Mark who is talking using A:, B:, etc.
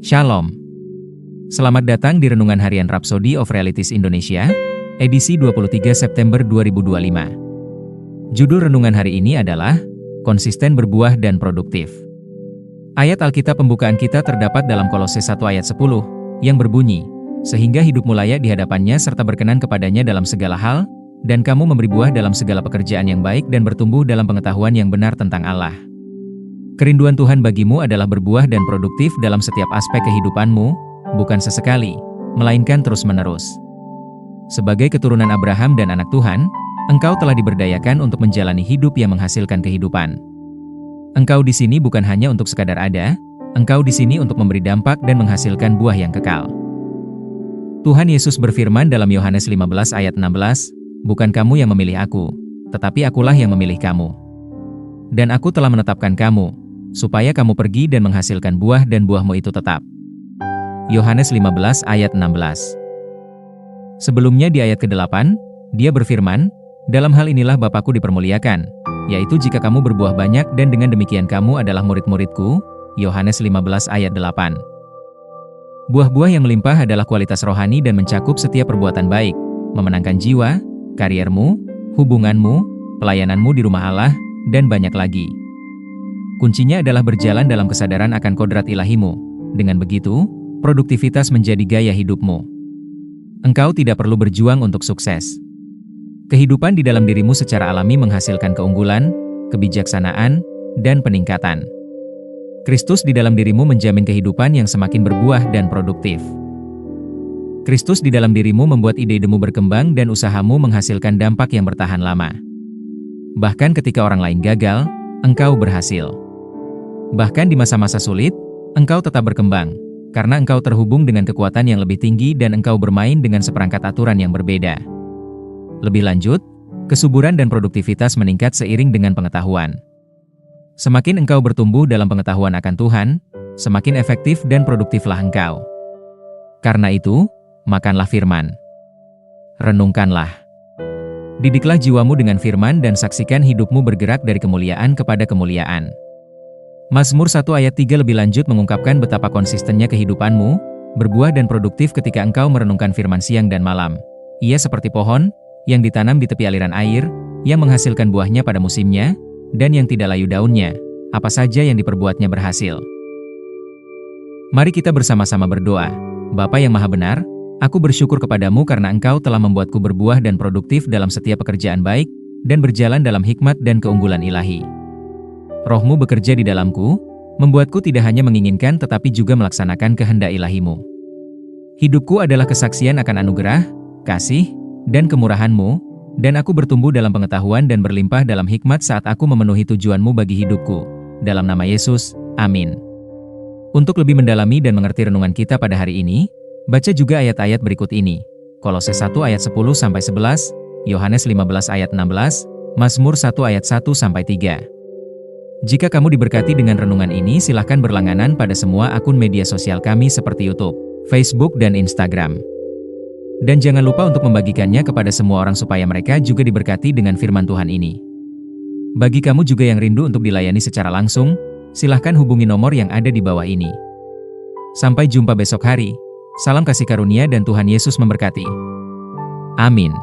A: Shalom. Selamat datang di Renungan Harian Rhapsody of Realities Indonesia, edisi 23 September 2025. Judul renungan hari ini adalah Konsisten Berbuah dan Produktif. Ayat Alkitab pembukaan kita terdapat dalam Kolose 1 ayat 10, yang berbunyi, sehingga hidupmu layak di hadapannya serta berkenan kepadanya dalam segala hal, dan kamu memberi buah dalam segala pekerjaan yang baik dan bertumbuh dalam pengetahuan yang benar tentang Allah. Kerinduan Tuhan bagimu adalah berbuah dan produktif dalam setiap aspek kehidupanmu, bukan sesekali, melainkan terus-menerus. Sebagai keturunan Abraham dan anak Tuhan, engkau telah diberdayakan untuk menjalani hidup yang menghasilkan kehidupan. Engkau di sini bukan hanya untuk sekadar ada, engkau di sini untuk memberi dampak dan menghasilkan buah yang kekal. Tuhan Yesus berfirman dalam Yohanes 15 ayat 16, "Bukan kamu yang memilih aku, tetapi akulah yang memilih kamu. Dan aku telah menetapkan kamu, supaya kamu pergi dan menghasilkan buah dan buahmu itu tetap." Yohanes 15 ayat 16. Sebelumnya di ayat ke-8, dia berfirman, "Dalam hal inilah Bapakku dipermuliakan, yaitu jika kamu berbuah banyak dan dengan demikian kamu adalah murid-muridku." Yohanes 15 ayat 8. Buah-buah yang melimpah adalah kualitas rohani dan mencakup setiap perbuatan baik, memenangkan jiwa, kariermu, hubunganmu, pelayananmu di rumah Allah, dan banyak lagi. Kuncinya adalah berjalan dalam kesadaran akan kodrat ilahimu. Dengan begitu, produktivitas menjadi gaya hidupmu. Engkau tidak perlu berjuang untuk sukses. Kehidupan di dalam dirimu secara alami menghasilkan keunggulan, kebijaksanaan, dan peningkatan. Kristus di dalam dirimu menjamin kehidupan yang semakin berbuah dan produktif. Kristus di dalam dirimu membuat ide-idemu berkembang dan usahamu menghasilkan dampak yang bertahan lama. Bahkan ketika orang lain gagal, engkau berhasil. Bahkan di masa-masa sulit, engkau tetap berkembang, karena engkau terhubung dengan kekuatan yang lebih tinggi dan engkau bermain dengan seperangkat aturan yang berbeda. Lebih lanjut, kesuburan dan produktivitas meningkat seiring dengan pengetahuan. Semakin engkau bertumbuh dalam pengetahuan akan Tuhan, semakin efektif dan produktiflah engkau. Karena itu, makanlah firman. Renungkanlah. Didiklah jiwamu dengan firman dan saksikan hidupmu bergerak dari kemuliaan kepada kemuliaan. Mazmur 1 ayat 3 lebih lanjut mengungkapkan betapa konsistennya kehidupanmu, berbuah dan produktif ketika engkau merenungkan firman siang dan malam. Ia seperti pohon, yang ditanam di tepi aliran air, yang menghasilkan buahnya pada musimnya, dan yang tidak layu daunnya, apa saja yang diperbuatnya berhasil. Mari kita bersama-sama berdoa. Bapa yang Maha Benar, aku bersyukur kepadamu karena engkau telah membuatku berbuah dan produktif dalam setiap pekerjaan baik, dan berjalan dalam hikmat dan keunggulan ilahi. Rohmu bekerja di dalamku, membuatku tidak hanya menginginkan tetapi juga melaksanakan kehendak ilahimu. Hidupku adalah kesaksian akan anugerah, kasih, dan kemurahanmu, dan aku bertumbuh dalam pengetahuan dan berlimpah dalam hikmat saat aku memenuhi tujuanmu bagi hidupku. Dalam nama Yesus, amin. Untuk lebih mendalami dan mengerti renungan kita pada hari ini, baca juga ayat-ayat berikut ini. Kolose 1 ayat 10-11, Yohanes 15 ayat 16, Mazmur 1 ayat 1-3. Jika kamu diberkati dengan renungan ini, silahkan berlangganan pada semua akun media sosial kami seperti YouTube, Facebook, dan Instagram. Dan jangan lupa untuk membagikannya kepada semua orang supaya mereka juga diberkati dengan firman Tuhan ini. Bagi kamu juga yang rindu untuk dilayani secara langsung, silahkan hubungi nomor yang ada di bawah ini. Sampai jumpa besok hari. Salam kasih karunia dan Tuhan Yesus memberkati. Amin.